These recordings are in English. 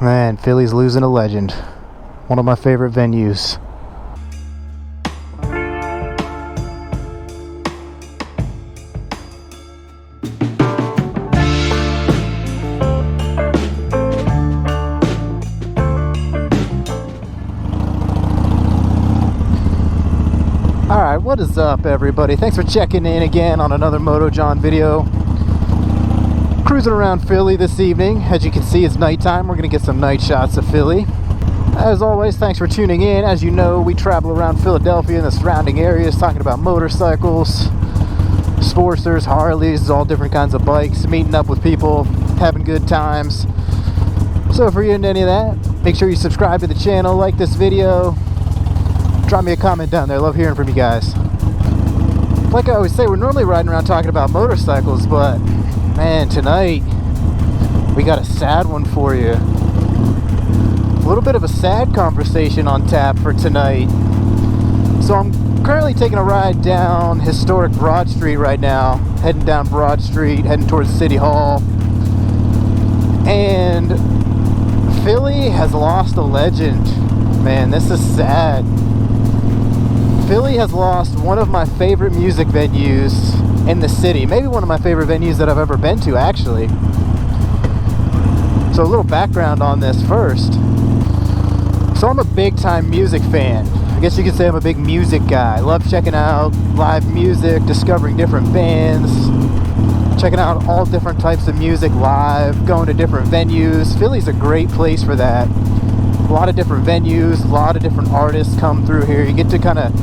Man, Philly's losing a legend. One of my favorite venues. Alright, what is up everybody? Thanks for checking in again on another Moto John video. Cruising around Philly this evening. As you can see, it's nighttime. We're going to get some night shots of Philly. As always, thanks for tuning in. As you know, we travel around Philadelphia and the surrounding areas talking about motorcycles, Sportsters, Harleys, all different kinds of bikes, meeting up with people, having good times. So if you're into any of that, make sure you subscribe to the channel, like this video, drop me a comment down there. I love hearing from you guys. Like I always say, we're normally riding around talking about motorcycles, but man, tonight we got a sad one for you. A little bit of a sad conversation on tap for tonight. So I'm currently taking a ride down historic Broad Street right now, heading down Broad Street, heading towards City Hall. And Philly has lost a legend. Man, this is sad. Philly has lost one of my favorite music venues in the city. Maybe one of my favorite venues that I've ever been to, actually. So a little background on this first. So I'm a big time music fan. I guess you could say I'm a big music guy. I love checking out live music, discovering different bands, checking out all different types of music live, going to different venues. Philly's a great place for that. A lot of different venues, a lot of different artists come through here. You get to kind of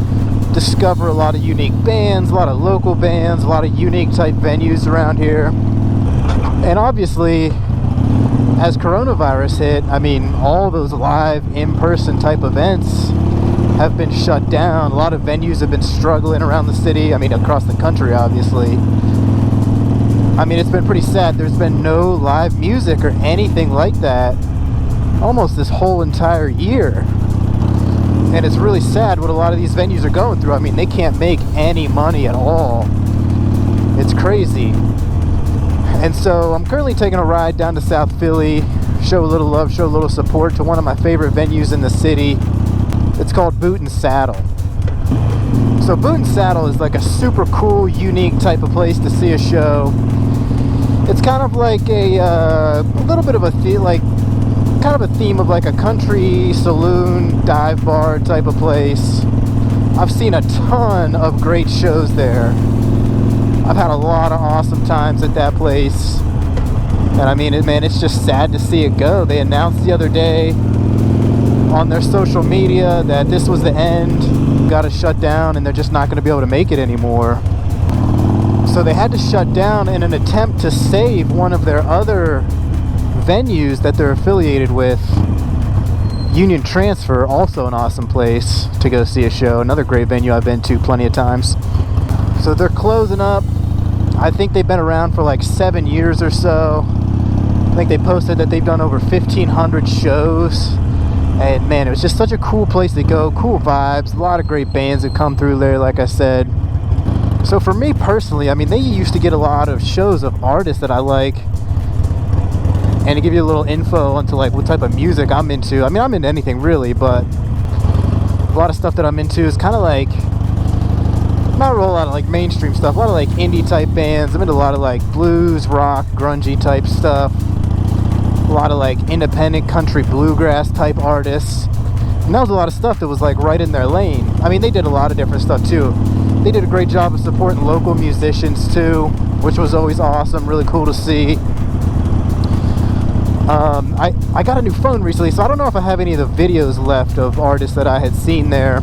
discover a lot of unique bands, a lot of local bands, a lot of unique type venues around here. And obviously, as coronavirus hit, I mean, all those live in-person type events have been shut down. A lot of venues have been struggling around the city. I mean, across the country, obviously. I mean, it's been pretty sad. There's been no live music or anything like that almost this whole entire year. And it's really sad what a lot of these venues are going through. I mean, they can't make any money at all. It's crazy. And so I'm currently taking a ride down to South Philly, show a little love, show a little support to one of my favorite venues in the city. It's called Boot and Saddle. So Boot and Saddle is like a super cool, unique type of place to see a show. It's kind of like a little bit of a kind of a theme of like a country saloon dive bar type of place. I've seen a ton of great shows there. I've had a lot of awesome times at that place. And I mean, man, it's just sad to see it go. They announced the other day on their social media that this was the end, got to shut down, and they're just not going to be able to make it anymore. So they had to shut down in an attempt to save one of their other venues that they're affiliated with. Union Transfer, also an awesome place to go see a show. Another great venue I've been to plenty of times. So they're closing up. I think they've been around for like 7 years or so. I think they posted that they've done over 1,500 shows. And man, it was just such a cool place to go. Cool vibes. A lot of great bands that come through there, like I said. So for me personally, I mean, they used to get a lot of shows of artists that I like. And to give you a little info into like what type of music I'm into. I mean, I'm into anything really, but a lot of stuff that I'm into is kind of like, not a whole lot of like mainstream stuff, a lot of like indie type bands. I'm into a lot of like blues, rock, grungy type stuff, a lot of like independent country bluegrass type artists. And that was a lot of stuff that was like right in their lane. I mean, they did a lot of different stuff too. They did a great job of supporting local musicians too, which was always awesome, really cool to see. I got a new phone recently, so I don't know if I have any of the videos left of artists that I had seen there.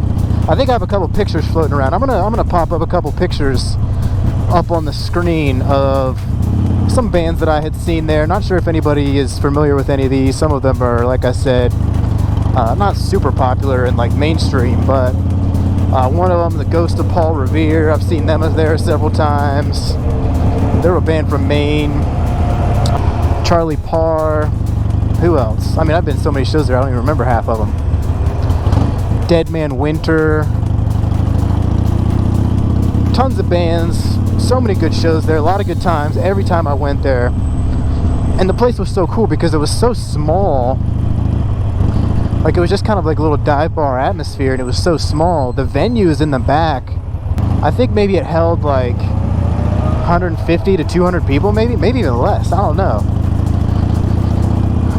I think I have a couple pictures floating around. I'm gonna pop up a couple pictures up on the screen of some bands that I had seen there. Not sure if anybody is familiar with any of these. Some of them are, like I said, not super popular and like mainstream, but one of them, the Ghost of Paul Revere, I've seen them there several times. They're a band from Maine. Charlie Parr. Who else? I mean, I've been to so many shows there, I don't even remember half of them. Dead Man Winter. Tons of bands. So many good shows there. A lot of good times every time I went there. And the place was so cool because it was so small Like, it was just kind of like a little dive bar atmosphere, and it was so small. The venue's in the back. I think maybe it held like 150 to 200 people, maybe even less. I don't know.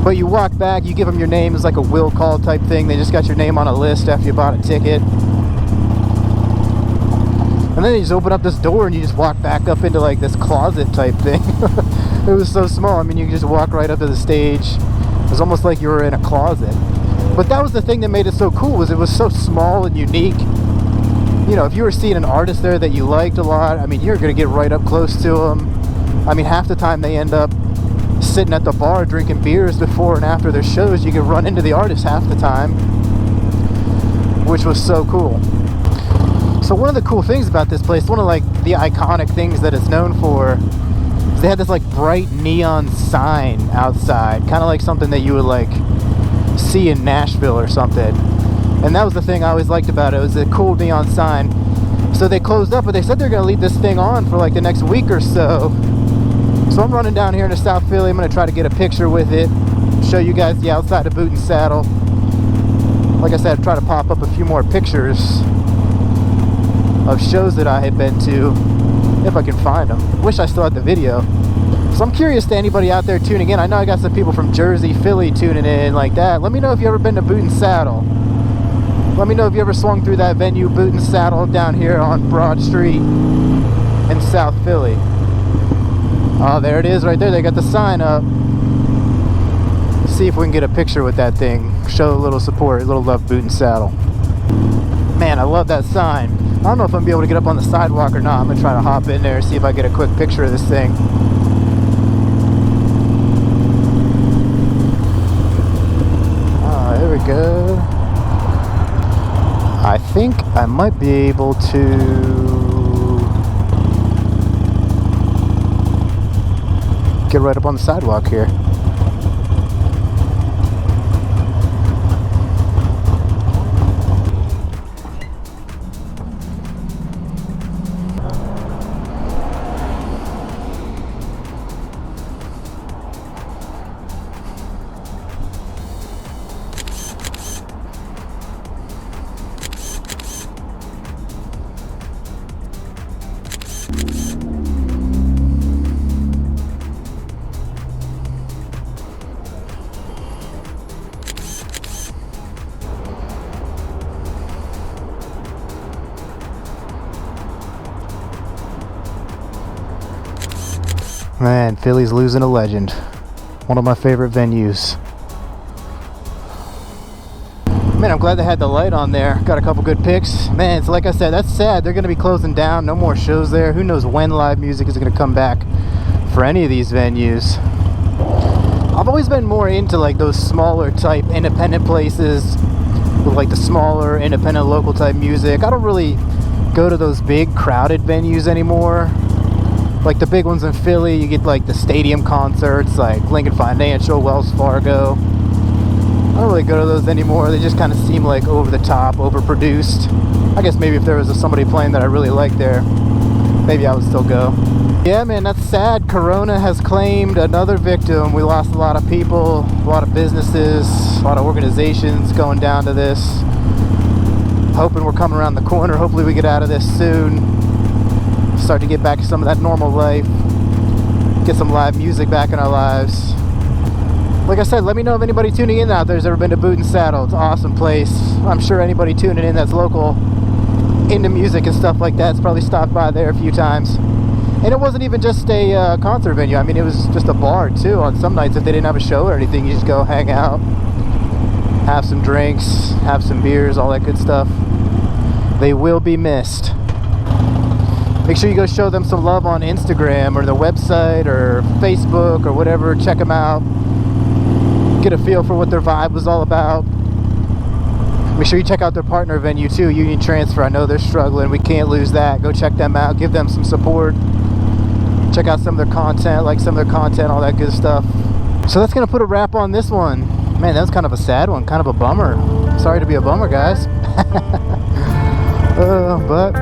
But you walk back, you give them your name. It's like a will call type thing. They just got your name on a list after you bought a ticket. And then you just open up this door and you just walk back up into like this closet type thing. It was so small. I mean, you could just walk right up to the stage. It was almost like you were in a closet. But that was the thing that made it so cool, was it was so small and unique. You know, if you were seeing an artist there that you liked a lot, I mean, you're going to get right up close to them. I mean, half the time they end up sitting at the bar drinking beers before and after their shows. You could run into the artist half the time, which was so cool. So one of the cool things about this place, one of like the iconic things that it's known for, is they had this like bright neon sign outside, kind of like something that you would like see in Nashville or something. And that was the thing I always liked about it. It was a cool neon sign. So they closed up, but they said they're going to leave this thing on for like the next week or so. So I'm running down here into South Philly. I'm going to try to get a picture with it, show you guys the outside of Boot and Saddle. Like I said, try to pop up a few more pictures of shows that I had been to, if I can find them. Wish I still had the video. So I'm curious to anybody out there tuning in. I know I got some people from Jersey, Philly tuning in like that. Let me know if you ever been to Boot and Saddle. Let me know if you ever swung through that venue, Boot and Saddle, down here on Broad Street in South Philly. Oh, there it is right there. They got the sign up. Let's see if we can get a picture with that thing. Show a little support, a little love, Boot and Saddle. Man, I love that sign. I don't know if I'm going to be able to get up on the sidewalk or not. I'm going to try to hop in there and see if I get a quick picture of this thing. There we go. I think I might be able to get right up on the sidewalk here. Man, Philly's losing a legend. One of my favorite venues. Man, I'm glad they had the light on there. Got a couple good pics. Man, so like I said, that's sad. They're going to be closing down. No more shows there. Who knows when live music is going to come back for any of these venues. I've always been more into like those smaller type independent places with like the smaller independent local type music. I don't really go to those big crowded venues anymore. Like the big ones in Philly, you get like the stadium concerts like Lincoln Financial, Wells Fargo. I don't really go to those anymore. They just kind of seem like over the top, overproduced. I guess maybe if there was somebody playing that I really liked there, maybe I would still go. Yeah, man, that's sad. Corona has claimed another victim. We lost a lot of people, a lot of businesses, a lot of organizations going down to this. Hoping we're coming around the corner. Hopefully we get out of this soon. Start to get back to some of that normal life. Get some live music back in our lives. Like I said, let me know if anybody tuning in out there has ever been to Boot and Saddle. It's an awesome place. I'm sure anybody tuning in that's local, into music and stuff like that's probably stopped by there a few times. And it wasn't even just a concert venue. I mean, it was just a bar too. On some nights if they didn't have a show or anything, you just go hang out, have some drinks, have some beers, all that good stuff. They will be missed. Make sure you go show them some love on Instagram or their website or Facebook or whatever. Check them out. Get a feel for what their vibe was all about. Make sure you check out their partner venue too, Union Transfer. I know they're struggling. We can't lose that. Go check them out. Give them some support. Check out some of their content, like some of their content, all that good stuff. So that's going to put a wrap on this one. Man, that was kind of a sad one. Kind of a bummer. Sorry to be a bummer, guys. But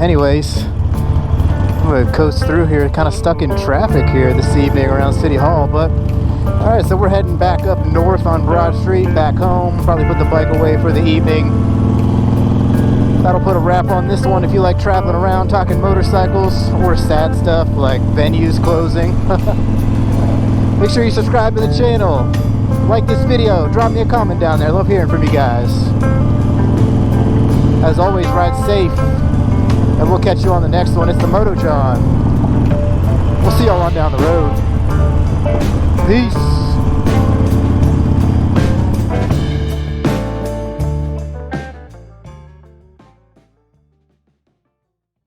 anyways, I'm going to coast through here. Kind of stuck in traffic here this evening around City Hall, but Alright, so we're heading back up north on Broad Street, back home. Probably put the bike away for the evening. That'll put a wrap on this one if you like traveling around talking motorcycles or sad stuff like venues closing. Make sure you subscribe to the channel. Like this video. Drop me a comment down there. I love hearing from you guys. As always, ride safe. And we'll catch you on the next one. It's the Moto John. We'll see y'all on down the road. Peace.